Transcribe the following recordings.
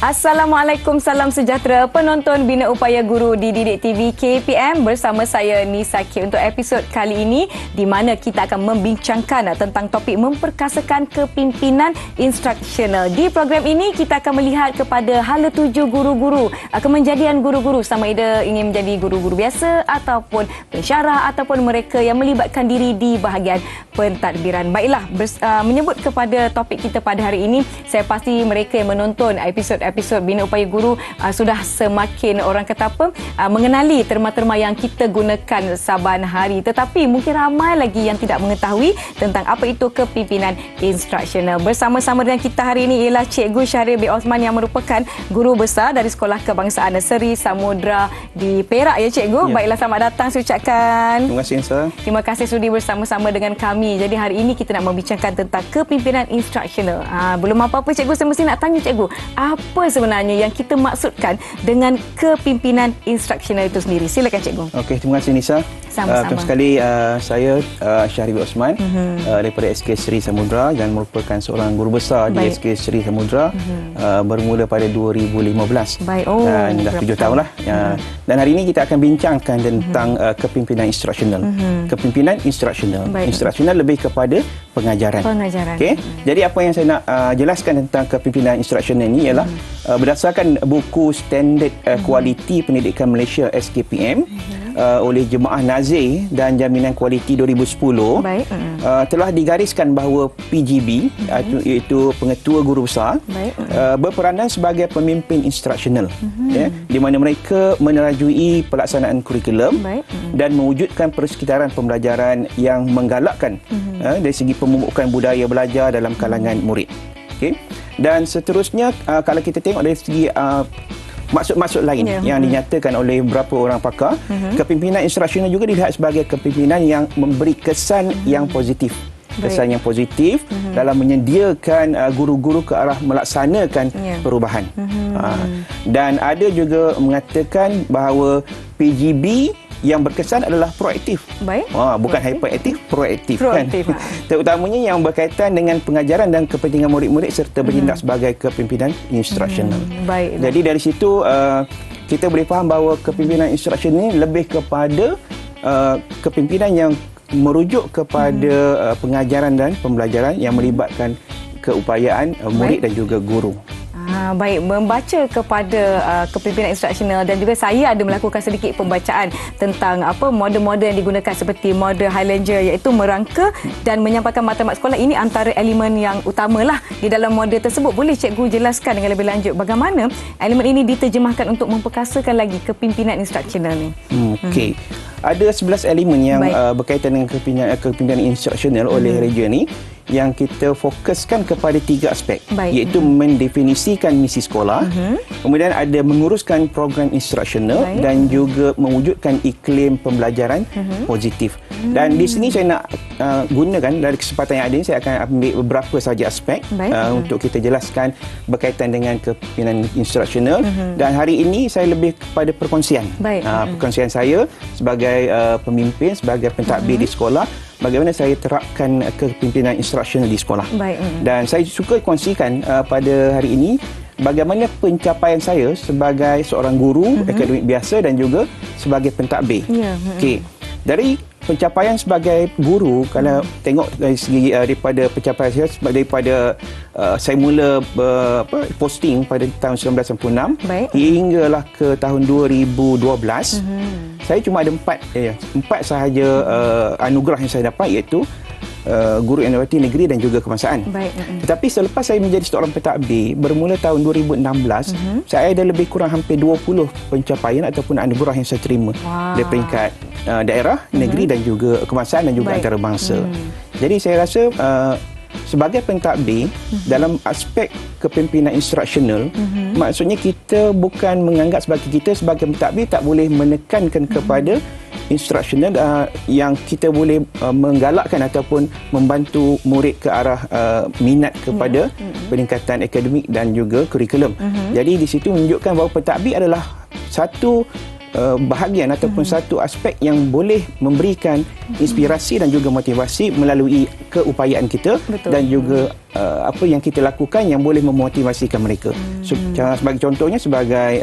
Assalamualaikum, salam sejahtera penonton Bina Upaya Guru di Didik TV KPM bersama saya Nisa K untuk episod kali ini di mana kita akan membincangkan tentang topik memperkasakan kepimpinan instruksional. Di program ini kita akan melihat kepada hala tuju guru-guru, kemenjadian guru-guru sama ada ingin menjadi guru-guru biasa ataupun pensyarah ataupun mereka yang melibatkan diri di bahagian pentadbiran. Baiklah, menyebut kepada topik kita pada hari ini, saya pasti mereka yang menonton episod Bina Upaya Guru sudah semakin orang kata apa mengenali terma-terma yang kita gunakan saban hari, tetapi mungkin ramai lagi yang tidak mengetahui tentang apa itu kepimpinan instruksional. Bersama-sama dengan kita hari ini ialah Cikgu Syahrir bin Osman yang merupakan guru besar dari Sekolah Kebangsaan Seri Samudra di Perak, ya Cikgu. Ya. Baiklah, selamat datang saya ucapkan. Terima kasih, Nisa. Terima kasih sudi bersama-sama dengan kami. Jadi hari ini kita nak membincangkan tentang kepimpinan instruksional. Belum apa-apa Cikgu, saya mesti nak tanya Cikgu, apa sebenarnya yang kita maksudkan dengan kepimpinan instruksional itu sendiri? Silakan Cikgu. Okey, terima kasih Nisa. Sama-sama. Pertama sekali saya Syahrir bin Osman daripada SK Seri Samudra dan merupakan seorang guru besar di SK Seri Samudra bermula pada 2015. Baik. Dan dah 7 tahun lah. Dan hari ini kita akan bincangkan tentang kepimpinan instruksional. Kepimpinan instruksional. Instruksional lebih kepada pengajaran. Okey. Jadi apa yang saya nak jelaskan tentang kepimpinan instruksional ini ialah berdasarkan buku Standard Kualiti Pendidikan Malaysia SKPM oleh Jemaah Nazir dan Jaminan Kualiti 2010 telah digariskan bahawa PGB iaitu Pengetua Guru Besar berperanan sebagai pemimpin instruksional, di mana mereka menerajui pelaksanaan kurikulum dan mewujudkan persekitaran pembelajaran yang menggalakkan dari segi pemupukan budaya belajar dalam kalangan murid. Okay. Dan seterusnya kalau kita tengok dari segi maksud-maksud lain yang dinyatakan oleh beberapa orang pakar, kepimpinan instruksional juga dilihat sebagai kepimpinan yang memberi kesan yang positif. Kesan yang positif dalam menyediakan guru-guru ke arah melaksanakan perubahan. Dan ada juga mengatakan bahawa PGB yang berkesan adalah proaktif. Bukan hyperaktif, proaktif kan. Terutamanya yang berkaitan dengan pengajaran dan kepentingan murid-murid serta bertindak sebagai kepimpinan instruksional. Jadi dari situ kita boleh faham bahawa kepimpinan instruksional ini lebih kepada kepimpinan yang merujuk kepada pengajaran dan pembelajaran yang melibatkan keupayaan murid dan juga guru. Baik, membaca kepada kepimpinan instruksional dan juga saya ada melakukan sedikit pembacaan tentang apa model-model yang digunakan seperti model Highlander, iaitu merangka dan menyampaikan matlamat sekolah. Ini antara elemen yang utamalah di dalam model tersebut. Boleh Cikgu jelaskan dengan lebih lanjut bagaimana elemen ini diterjemahkan untuk memperkasakan lagi kepimpinan instruksional ni? Okey. Ada 11 elemen yang berkaitan dengan kepimpinan instruksional oleh region ini yang kita fokuskan kepada 3 aspek, iaitu mendefinisikan misi sekolah, kemudian ada menguruskan program instruksional dan juga mewujudkan iklim pembelajaran positif. Dan di sini saya nak gunakan dari kesempatan yang ada ini, saya akan ambil beberapa sahaja aspek untuk kita jelaskan berkaitan dengan kepimpinan instruksional. Dan hari ini saya lebih kepada perkongsian. Perkongsian saya sebagai pemimpin, sebagai pentadbir di sekolah, bagaimana saya terapkan kepimpinan instruksional di sekolah. Dan saya suka kongsikan pada hari ini bagaimana pencapaian saya sebagai seorang guru akademik biasa dan juga sebagai pentadbir. Okey. Dari pencapaian sebagai guru, kalau tengok dari segi daripada pencapaian saya daripada saya mula posting pada tahun 1996 hinggalah ke tahun 2012, saya cuma ada 4 sahaja anugerah yang saya dapat, iaitu Guru Universiti Negeri dan juga Kebangsaan. Tetapi selepas saya menjadi seorang pentadbir bermula tahun 2016, saya ada lebih kurang hampir 20 pencapaian ataupun anugerah yang saya terima dari peringkat daerah, negeri dan juga kebangsaan dan juga antarabangsa. Jadi saya rasa sebagai pentadbir dalam aspek kepimpinan instruksional, maksudnya kita bukan menganggap sebagai pentadbir tak boleh menekankan kepada instruksional yang kita boleh menggalakkan ataupun membantu murid ke arah minat kepada peningkatan akademik dan juga kurikulum. Jadi di situ menunjukkan bahawa pentadbir adalah satu bahagian ataupun satu aspek yang boleh memberikan inspirasi dan juga motivasi melalui keupayaan kita. Betul. Dan juga apa yang kita lakukan yang boleh memotivasikan mereka. So, sebagai contohnya sebagai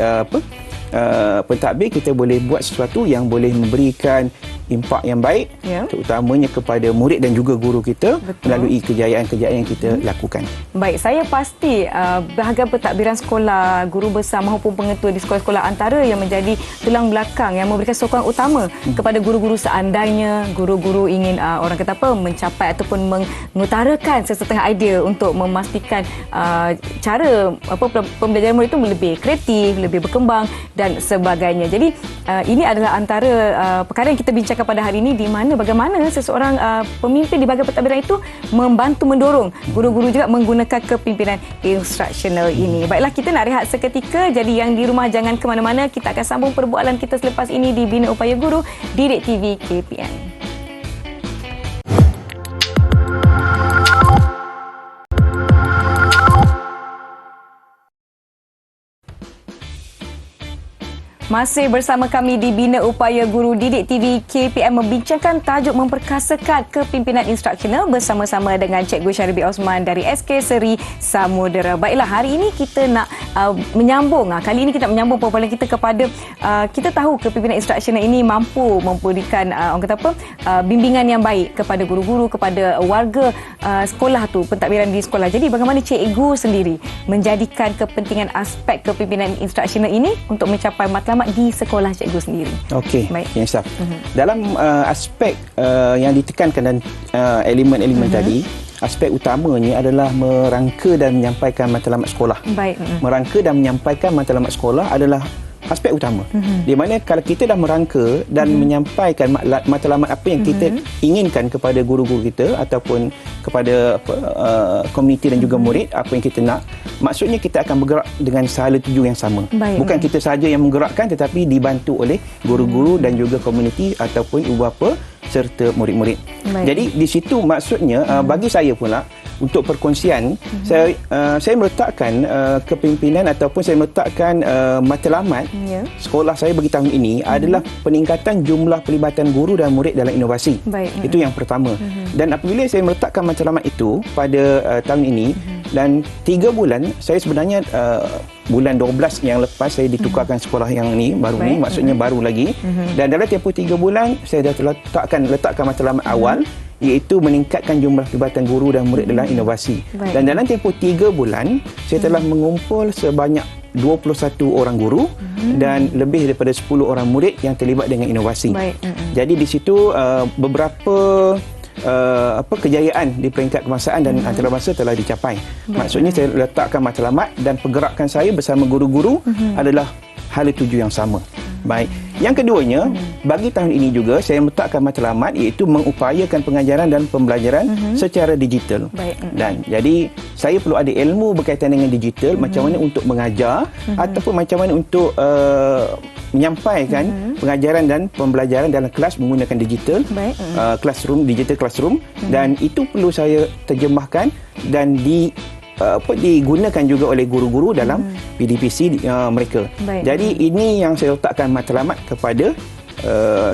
pentadbir, kita boleh buat sesuatu yang boleh memberikan impak yang baik, terutamanya kepada murid dan juga guru kita. Betul. Melalui kejayaan-kejayaan yang kita lakukan. Baik, saya pasti bahagian pentadbiran sekolah, guru besar maupun pengetua di sekolah-sekolah antara yang menjadi tulang belakang yang memberikan sokongan utama kepada guru-guru seandainya guru-guru ingin orang kata apa mencapai ataupun mengutarakan sesetengah idea untuk memastikan cara pembelajaran murid itu lebih kreatif, lebih berkembang dan sebagainya. Jadi ini adalah antara perkara yang kita bincangkan pada hari ini, di mana bagaimana seseorang pemimpin di bahagian pentadbiran itu membantu mendorong guru-guru juga menggunakan kepimpinan instruksional ini. Baiklah, kita nak rehat seketika. Jadi yang di rumah jangan ke mana-mana. Kita akan sambung perbualan kita selepas ini di Bina Upaya Guru Didik TV KPM. Masih bersama kami di Bina Upaya Guru Didik TV KPM membincangkan tajuk memperkasakan kepimpinan instruksional bersama-sama dengan Cikgu Syaribi Osman dari SK Seri Samudera. Baiklah, hari ini kita nak menyambung. Kali ini kita menyambung perbualan kita kepada kita tahu kepimpinan instruksional ini mampu memberikan orang kata apa bimbingan yang baik kepada guru-guru, kepada warga sekolah tu, pentadbiran di sekolah. Jadi bagaimana cikgu sendiri menjadikan kepentingan aspek kepimpinan instruksional ini untuk mencapai matlamat di sekolah cikgu sendiri. Okey, Yang Saf. Dalam aspek yang ditekankan dan elemen-elemen tadi, aspek utamanya adalah merangka dan menyampaikan matlamat sekolah. Baik. Merangka dan menyampaikan matlamat sekolah adalah aspek utama. Di mana kalau kita dah merangka dan menyampaikan matlamat apa yang kita inginkan kepada guru-guru kita ataupun kepada komuniti dan juga murid, apa yang kita nak, maksudnya kita akan bergerak dengan sahala tuju yang sama. Bukan kita saja yang menggerakkan, tetapi dibantu oleh guru-guru dan juga komuniti ataupun ibu bapa serta murid-murid. Jadi di situ maksudnya bagi saya pula untuk perkongsian, saya meletakkan kepimpinan ataupun saya meletakkan matlamat sekolah saya bagi tahun ini adalah peningkatan jumlah pelibatan guru dan murid dalam inovasi. Itu yang pertama. Dan apabila saya meletakkan matlamat itu pada tahun ini, dan 3 bulan, saya sebenarnya bulan 12 yang lepas saya ditukarkan sekolah yang ni baru ni, maksudnya baru lagi. Dan dalam tempoh 3 bulan saya dah letakkan matlamat awal, iaitu meningkatkan jumlah pelibatan guru dan murid dalam inovasi. Dan dalam tempoh 3 bulan saya telah mengumpul sebanyak 21 orang guru dan lebih daripada 10 orang murid yang terlibat dengan inovasi. Jadi di situ beberapa kejayaan di peringkat kebangsaan dan antarabangsa telah dicapai. Maksudnya saya letakkan matlamat dan pergerakan saya bersama guru-guru adalah hala tuju yang sama. Baik. Yang keduanya, bagi tahun ini juga saya meletakkan matlamat iaitu mengupayakan pengajaran dan pembelajaran secara digital. Dan jadi saya perlu ada ilmu berkaitan dengan digital, macam mana untuk mengajar ataupun macam mana untuk menyampaikan pengajaran dan pembelajaran dalam kelas menggunakan digital, digital classroom, dan itu perlu saya terjemahkan dan digunakan juga oleh guru-guru dalam PDPC mereka. Jadi ini yang saya letakkan matlamat kepada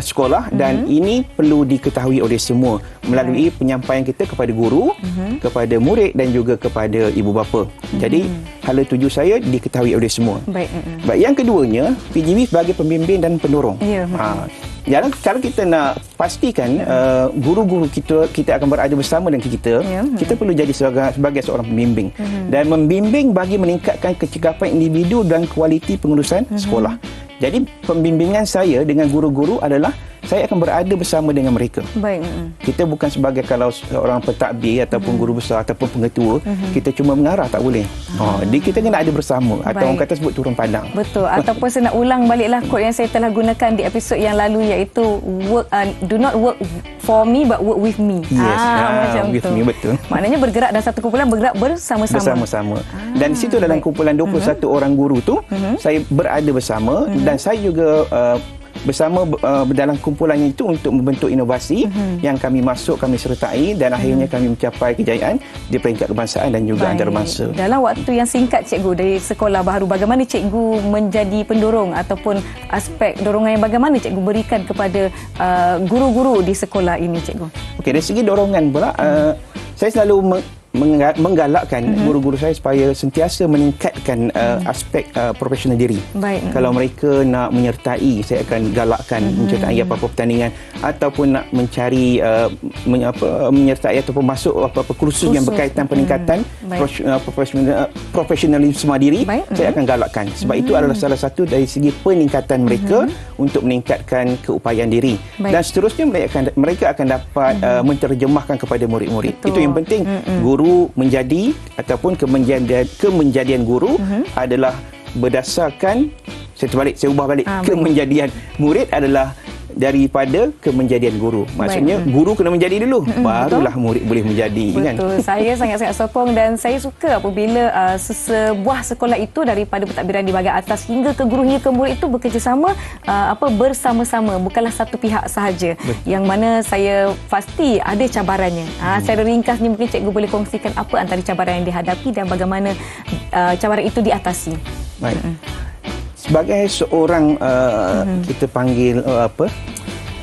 sekolah dan ini perlu diketahui oleh semua melalui penyampaian kita kepada guru, kepada murid dan juga kepada ibu bapa. Jadi hala tuju saya diketahui oleh semua. Baik, yang keduanya, PGB sebagai pembimbing dan pendorong. Jadi kalau kita nak pastikan guru-guru kita akan berada bersama dengan kita, kita perlu jadi sebagai seorang pembimbing dan membimbing bagi meningkatkan kecekapan individu dan kualiti pengurusan sekolah. Jadi pembimbingan saya dengan guru-guru adalah saya akan berada bersama dengan mereka. Kita bukan sebagai kalau seorang pentadbir ataupun guru besar ataupun pengetua, kita cuma mengarah, tak boleh. Kita kena ada bersama atau orang kata sebut turun padang. Betul. Ataupun saya nak ulang baliklah kod yang saya telah gunakan di episod yang lalu, iaitu do not work for me but work with me. Yes. Macam with tu. me, betul. Maknanya bergerak dalam satu kumpulan, bergerak bersama-sama. Dan di situ dalam kumpulan 21 orang guru tu, saya berada bersama dan saya juga bersama dalam kumpulannya itu untuk membentuk inovasi yang kami masuk, kami sertai dan akhirnya kami mencapai kejayaan di peringkat kebangsaan dan juga antarabangsa. Dalam waktu yang singkat cikgu dari sekolah baharu, bagaimana cikgu menjadi pendorong ataupun aspek dorongan yang bagaimana cikgu berikan kepada guru-guru di sekolah ini cikgu? Okey, dari segi dorongan pula saya selalu menggalakkan guru-guru saya supaya sentiasa meningkatkan aspek profesional diri. Baik. Kalau mereka nak menyertai, saya akan galakkan menyertai apa-apa pertandingan ataupun nak mencari menyertai ataupun masuk apa-apa kursus yang berkaitan peningkatan profesionalisme diri. Saya akan galakkan sebab itu adalah salah satu dari segi peningkatan mereka untuk meningkatkan keupayaan diri. Dan seterusnya mereka akan dapat menterjemahkan kepada murid-murid. Itu yang penting. Guru menjadi ataupun kemenjadian guru adalah berdasarkan saya ubah balik kemenjadian murid adalah daripada kemenjadian guru. Maksudnya guru kena menjadi dulu, barulah murid boleh menjadi. Betul. Kan? Saya sangat-sangat sokong dan saya suka apabila sebuah sekolah itu daripada pentadbiran di bahagian atas hingga ke guru hingga ke murid itu bekerjasama bersama-sama, bukanlah satu pihak sahaja. Yang mana saya pasti ada cabarannya. Secara ringkasnya mungkin cikgu boleh kongsikan apa antara cabaran yang dihadapi dan bagaimana cabaran itu diatasi. Baik. Sebagai seorang kita panggil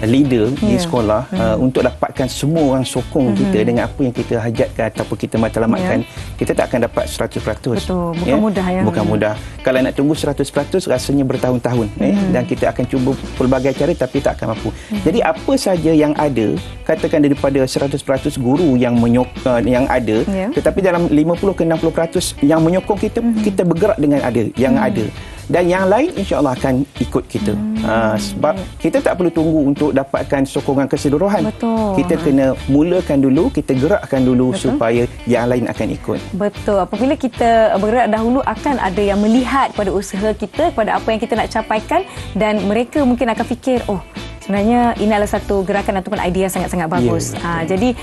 leader di sekolah untuk dapatkan semua orang sokong kita dengan apa yang kita hajatkan ataupun kita matlamatkan, kita tak akan dapat 100%. Betul, bukan mudah ya. Bukan mudah. Kalau nak tunggu 100% rasanya bertahun-tahun dan kita akan cuba pelbagai cara tapi tak akan mampu. Jadi apa saja yang ada, katakan daripada 100% guru yang yang ada, tetapi dalam 50 ke 60% yang menyokong kita, kita bergerak dengan yang ada. Dan yang lain insya-Allah akan ikut kita. Sebab kita tak perlu tunggu untuk dapatkan sokongan keseluruhan. Betul. Kita kena mulakan dulu, kita gerakkan dulu supaya yang lain akan ikut. Betul. Apabila kita bergerak dahulu akan ada yang melihat pada usaha kita, pada apa yang kita nak capaikan dan mereka mungkin akan fikir, sebenarnya ini adalah satu gerakan ataupun idea sangat-sangat bagus. Jadi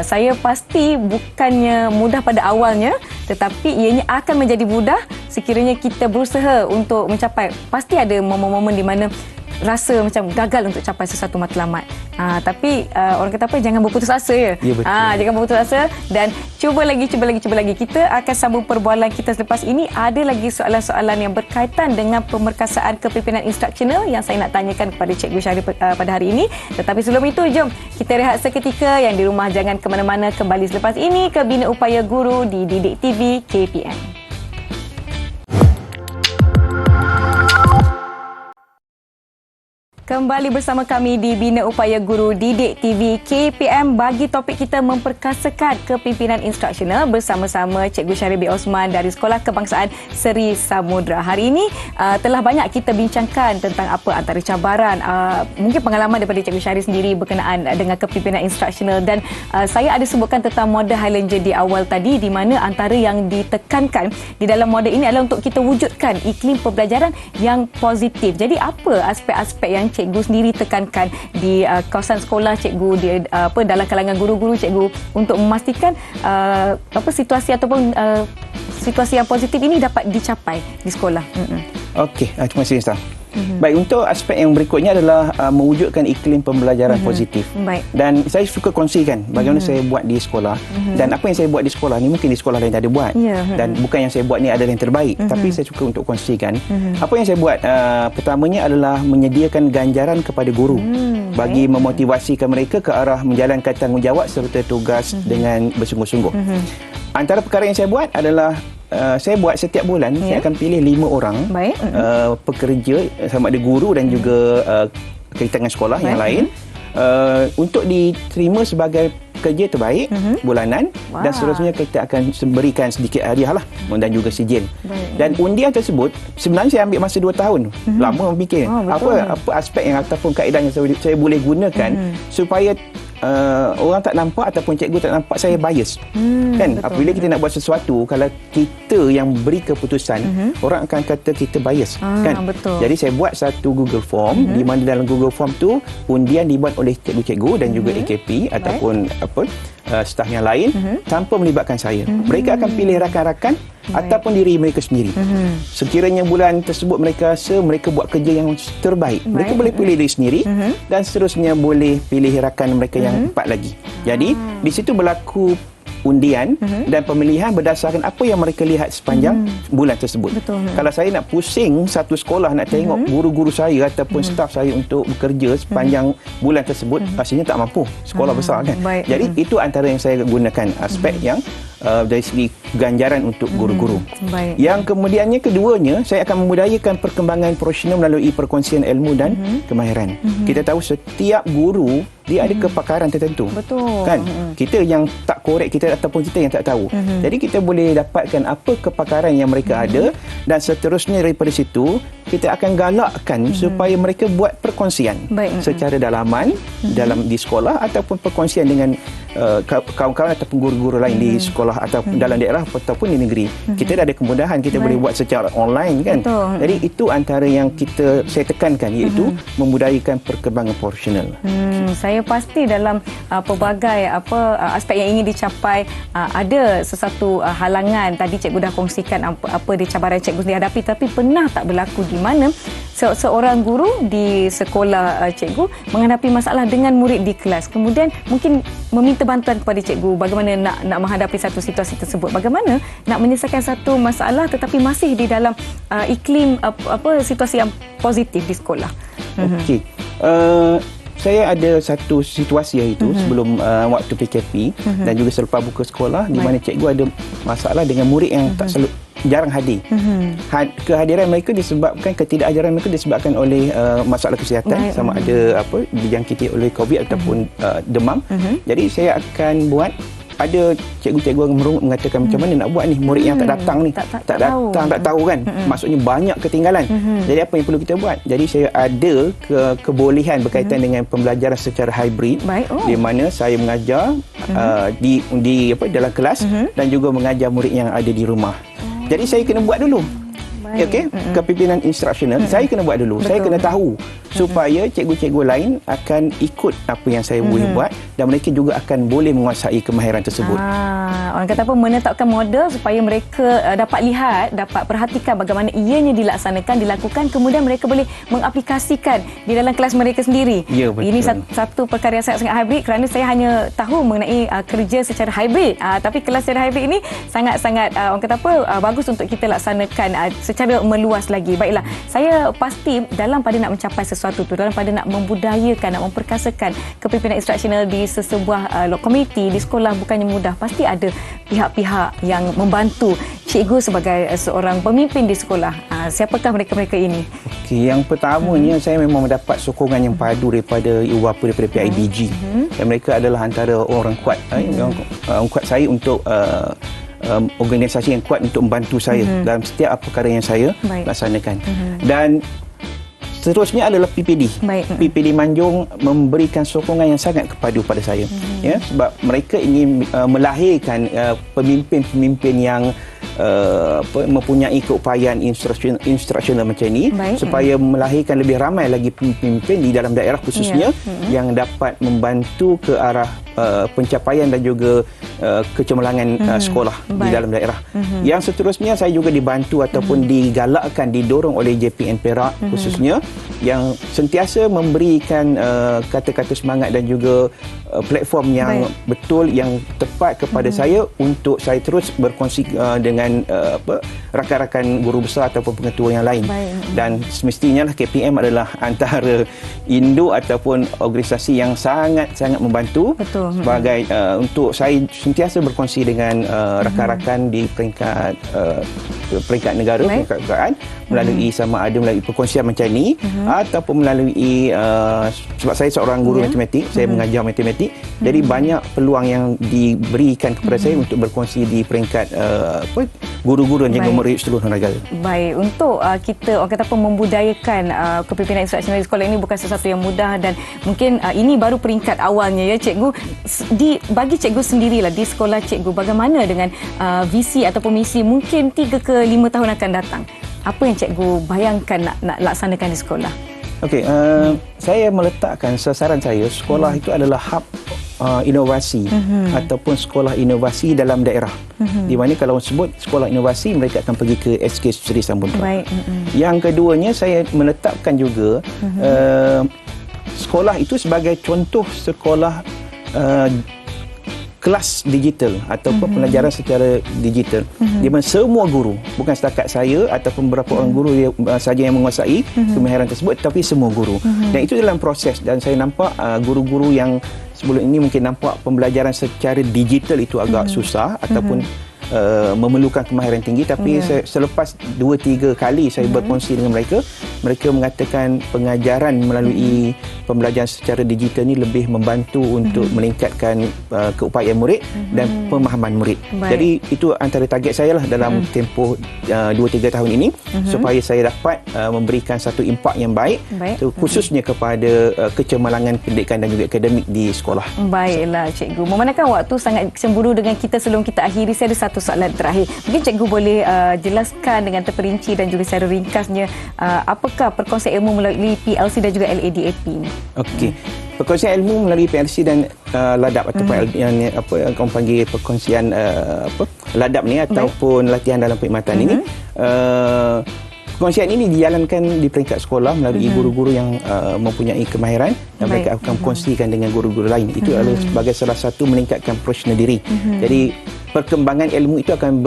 saya pasti bukannya mudah pada awalnya, tetapi ianya akan menjadi mudah sekiranya kita berusaha untuk mencapai. Pasti ada momen-momen di mana rasa macam gagal untuk capai sesuatu matlamat. Tapi orang kata apa, jangan berputus asa ya. Jangan berputus asa dan cuba lagi. Kita akan sambung perbualan kita selepas ini. Ada lagi soalan-soalan yang berkaitan dengan pemerkasaan kepimpinan instruksional yang saya nak tanyakan kepada Cikgu Syahri pada hari ini. Tetapi sebelum itu, jom kita rehat seketika. Yang di rumah jangan ke mana-mana, kembali selepas ini ke Bina Upaya Guru di Didik TV KPM. Kembali bersama kami di Bina Upaya Guru Didik TV KPM bagi topik kita memperkasakan kepimpinan instruksional bersama-sama Cikgu Syahri bin Osman dari Sekolah Kebangsaan Seri Samudra. Hari ini telah banyak kita bincangkan tentang apa antara cabaran, mungkin pengalaman daripada Cikgu Syahri sendiri berkenaan dengan kepimpinan instruksional dan saya ada sebutkan tentang model Highlander di awal tadi di mana antara yang ditekankan di dalam model ini adalah untuk kita wujudkan iklim pembelajaran yang positif. Jadi apa aspek-aspek yang cikgu sendiri tekankan di kawasan sekolah cikgu di dalam kalangan guru-guru cikgu untuk memastikan situasi ataupun situasi yang positif ini dapat dicapai di sekolah. Okey, terima kasih Ustaz. Baik, untuk aspek yang berikutnya adalah mewujudkan iklim pembelajaran positif. Baik. Dan saya suka kongsikan bagaimana saya buat di sekolah. Dan apa yang saya buat di sekolah ni mungkin di sekolah lain tak ada buat. Dan bukan yang saya buat ni adalah yang terbaik, tapi saya suka untuk kongsikan. Apa yang saya buat pertamanya adalah menyediakan ganjaran kepada guru bagi memotivasikan mereka ke arah menjalankan tanggungjawab serta tugas dengan bersungguh-sungguh. Antara perkara yang saya buat adalah saya buat setiap bulan saya akan pilih 5 orang pekerja sama ada guru dan juga kaitan dengan sekolah yang lain untuk diterima sebagai kerja terbaik bulanan dan seterusnya kita akan berikan sedikit hadiah lah dan juga sijil. Dan undian tersebut sebenarnya saya ambil masa 2 tahun. Lama memikir apa aspek yang ataupun kaedah yang saya boleh gunakan supaya orang tak nampak ataupun cikgu tak nampak saya bias. Kan apabila kita nak buat sesuatu, kalau kita yang beri keputusan, orang akan kata kita bias, kan. Jadi saya buat satu Google Form di mana dalam Google Form tu undian dibuat oleh cikgu-cikgu dan juga AKP ataupun staf yang lain tanpa melibatkan saya. Mereka akan pilih rakan-rakan ataupun diri mereka sendiri. Sekiranya bulan tersebut mereka rasa mereka buat kerja yang terbaik, mereka boleh pilih diri sendiri dan seterusnya boleh pilih rakan mereka yang 4 lagi. Jadi di situ berlaku undian dan pemilihan berdasarkan apa yang mereka lihat sepanjang bulan tersebut. Betul. Kalau saya nak pusing satu sekolah nak tengok guru-guru saya ataupun staf saya untuk bekerja sepanjang bulan tersebut, pastinya tak mampu. Sekolah besar kan. Jadi itu antara yang saya gunakan aspek yang dari segi ganjaran untuk guru-guru. Yang kemudiannya keduanya, saya akan memudayakan perkembangan profesional melalui perkongsian ilmu dan kemahiran. Kita tahu setiap guru dia ada kepakaran tertentu. Betul. Kan? Kita yang tak korek kita ataupun kita yang tak tahu. Jadi kita boleh dapatkan apa kepakaran yang mereka ada dan seterusnya daripada situ kita akan galakkan supaya mereka buat perkongsian secara dalaman di sekolah ataupun perkongsian dengan kawan-kawan ataupun guru-guru lain di sekolah ataupun dalam daerah ataupun di negeri. Kita dah ada kemudahan, kita boleh buat secara online kan. Jadi itu antara yang saya tekankan, iaitu membudayakan perkembangan profesional. Saya pasti dalam pelbagai aspek yang ingin dicapai ada sesuatu halangan. Tadi cikgu dah kongsikan apa dia cabaran cikgu sendiri hadapi, tapi pernah tak berlaku di mana seorang guru di sekolah cikgu menghadapi masalah dengan murid di kelas, kemudian mungkin meminta bantuan kepada cikgu bagaimana nak menghadapi satu situasi tersebut, bagaimana nak menyelesaikan satu masalah tetapi masih di dalam iklim situasi yang positif di sekolah. Okey. Saya ada satu situasi iaitu sebelum waktu PKP dan juga selepas buka sekolah di mana cikgu ada masalah dengan murid yang tak selalu jarang hadir. Kehadiran mereka disebabkan ketidakajaran mereka disebabkan oleh masalah kesihatan, sama ada dijangkiti oleh COVID ataupun demam. Jadi saya akan buat, ada cikgu-cikgu mengatakan macam mana nak buat ni, murid yang tak datang ni, tak datang, tak tahu kan, maksudnya banyak ketinggalan. Jadi apa yang perlu kita buat? Jadi saya ada kebolehan berkaitan dengan pembelajaran secara hybrid, di mana saya mengajar di dalam kelas dan juga mengajar murid yang ada di rumah. Jadi saya kena buat dulu. Okey, kepimpinan instruksional saya kena buat dulu. Saya kena tahu supaya cikgu-cikgu lain akan ikut apa yang saya boleh buat dan mereka juga akan boleh menguasai kemahiran tersebut. Orang kata apa, menetapkan model supaya mereka dapat lihat, dapat perhatikan bagaimana ianya dilakukan, kemudian mereka boleh mengaplikasikan di dalam kelas mereka sendiri. Ya, betul. Ini satu perkara yang sangat hybrid, kerana saya hanya tahu mengenai kerja secara hybrid, tapi kelas secara hybrid ini sangat-sangat orang kata apa, bagus untuk kita laksanakan secara meluas lagi. Baiklah, saya pasti dalam pada nak mencapai sesuatu tu, dalam pada nak membudayakan, nak memperkasakan kepimpinan instruksional di sesebuah komuniti, di sekolah bukannya mudah. Pasti ada pihak-pihak yang membantu cikgu sebagai seorang pemimpin di sekolah. Siapakah mereka-mereka ini? Okey, yang pertamanya saya memang mendapat sokongan yang padu daripada ibu bapa daripada PIBG. Dan mereka adalah antara orang kuat, orang kuat saya untuk organisasi yang kuat untuk membantu saya dalam setiap perkara yang saya laksanakan. Dan seterusnya adalah PPD. PPD Manjung memberikan sokongan yang sangat kepadu pada saya. Ya, sebab mereka ingin melahirkan pemimpin-pemimpin yang mempunyai keupayaan instruksional macam ini, supaya melahirkan lebih ramai lagi pemimpin di dalam daerah khususnya yang dapat membantu ke arah pencapaian dan juga kecemerlangan sekolah di dalam daerah. Yang seterusnya saya juga dibantu ataupun digalakkan, didorong oleh JPN Perak khususnya, yang sentiasa memberikan kata-kata semangat dan juga platform yang betul, yang tepat kepada saya untuk saya terus berkongsi dengan rakan-rakan guru besar ataupun pengetua yang lain. Dan semestinya lah KPM adalah antara induk ataupun organisasi yang sangat-sangat membantu sebagai untuk saya sentiasa berkongsi dengan rakan-rakan di peringkat negara, peringkat kerajaan, melalui sama ada melalui perkongsian macam ni ataupun melalui sebab saya seorang guru matematik, saya mengajar matematik, jadi banyak peluang yang diberikan kepada saya untuk berkongsi di peringkat guru-guru dan juga murid seluruh negara. Baik, untuk kita orang kata apa, membudayakan kepimpinan instruksional di sekolah ini bukan sesuatu yang mudah, dan mungkin ini baru peringkat awalnya ya cikgu. Bagi cikgu sendirilah di sekolah cikgu, bagaimana dengan visi ataupun misi mungkin 3 ke 5 tahun akan datang? Apa yang cikgu bayangkan nak laksanakan di sekolah? Okey, saya meletakkan sasaran saya, sekolah itu adalah hub inovasi ataupun sekolah inovasi dalam daerah. Di mana kalau sebut sekolah inovasi, mereka akan pergi ke SK Sri Samudra. Yang keduanya, saya menetapkan juga sekolah itu sebagai contoh sekolah kelas digital ataupun pelajaran secara digital, di mana semua guru, bukan setakat saya ataupun beberapa orang guru saja yang menguasai kemahiran tersebut, tapi semua guru. Dan itu dalam proses, dan saya nampak guru-guru yang sebelum ini mungkin nampak pembelajaran secara digital itu agak susah ataupun memerlukan kemahiran tinggi, tapi selepas 2-3 kali saya berkongsi dengan mereka, mereka mengatakan pengajaran melalui pembelajaran secara digital ni lebih membantu untuk meningkatkan keupayaan murid dan pemahaman murid. Jadi itu antara target saya lah dalam tempoh 2-3 tahun ini, supaya saya dapat memberikan satu impak yang baik, khususnya kepada kecemerlangan pendidikan dan juga akademik di sekolah. Baiklah cikgu, memandangkan waktu sangat cemburu dengan kita, sebelum kita akhiri, saya ada satu soalan terakhir. Mungkin cikgu boleh jelaskan dengan terperinci dan juga secara ringkasnya apakah perkongsian ilmu melalui PLC dan juga LADAP ini? Okey. Perkongsian ilmu melalui PLC dan LADAP ataupun yang kamu panggil perkongsian LADAP ni ataupun latihan dalam perkhidmatan ini, perkongsian ini dijalankan di peringkat sekolah melalui guru-guru yang mempunyai kemahiran, dan mereka akan kongsikan dengan guru-guru lain. Itu adalah sebagai salah satu meningkatkan profesional diri. Jadi perkembangan ilmu itu akan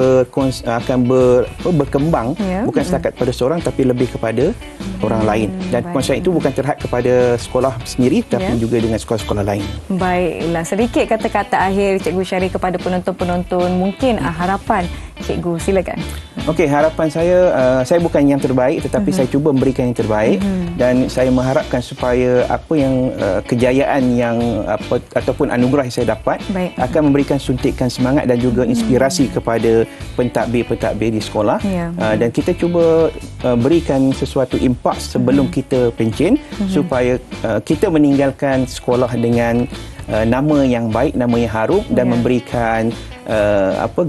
berkembang, bukan setakat pada seorang, tapi lebih kepada orang lain. Dan perkongsian itu bukan terhad kepada sekolah sendiri, tapi juga dengan sekolah-sekolah lain. Baiklah, sedikit kata-kata akhir Cikgu Syari kepada penonton-penonton. Mungkin harapan Cikgu, silakan. Okey, harapan saya bukan yang terbaik, tetapi saya cuba memberikan yang terbaik, dan saya mengharapkan supaya apa yang kejayaan yang ataupun anugerah yang saya dapat akan memberikan suntikan semangat dan juga inspirasi kepada pentadbir-pentadbir di sekolah, dan kita cuba berikan sesuatu impak sebelum kita pencen, supaya kita meninggalkan sekolah dengan nama yang baik, nama yang harum, dan memberikan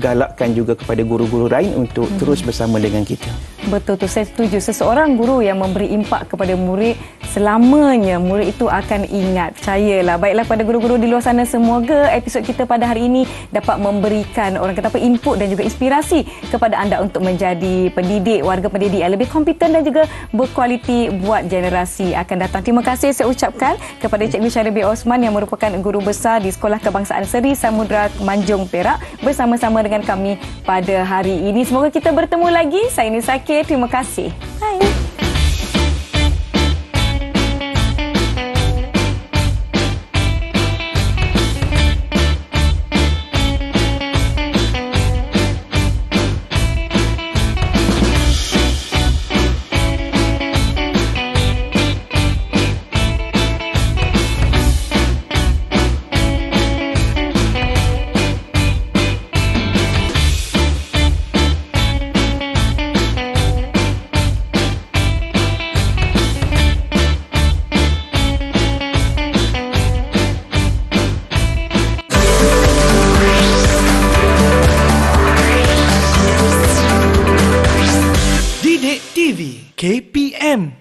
galakkan juga kepada guru-guru lain untuk terus bersama dengan kita. Betul tu, saya setuju. Seseorang guru yang memberi impak kepada murid, selamanya murid itu akan ingat. Percayalah. Baiklah, pada guru-guru di luar sana, semoga episod kita pada hari ini dapat memberikan input dan juga inspirasi kepada anda untuk menjadi pendidik, warga pendidik yang lebih kompeten dan juga berkualiti buat generasi akan datang. Terima kasih saya ucapkan kepada Cikgu Syari bin Osman yang merupakan guru besar di Sekolah Kebangsaan Seri Samudra, Manjung, Perak, bersama-sama dengan kami pada hari ini. Semoga kita bertemu lagi. Saya Nisa K. Terima kasih. Bye. KPM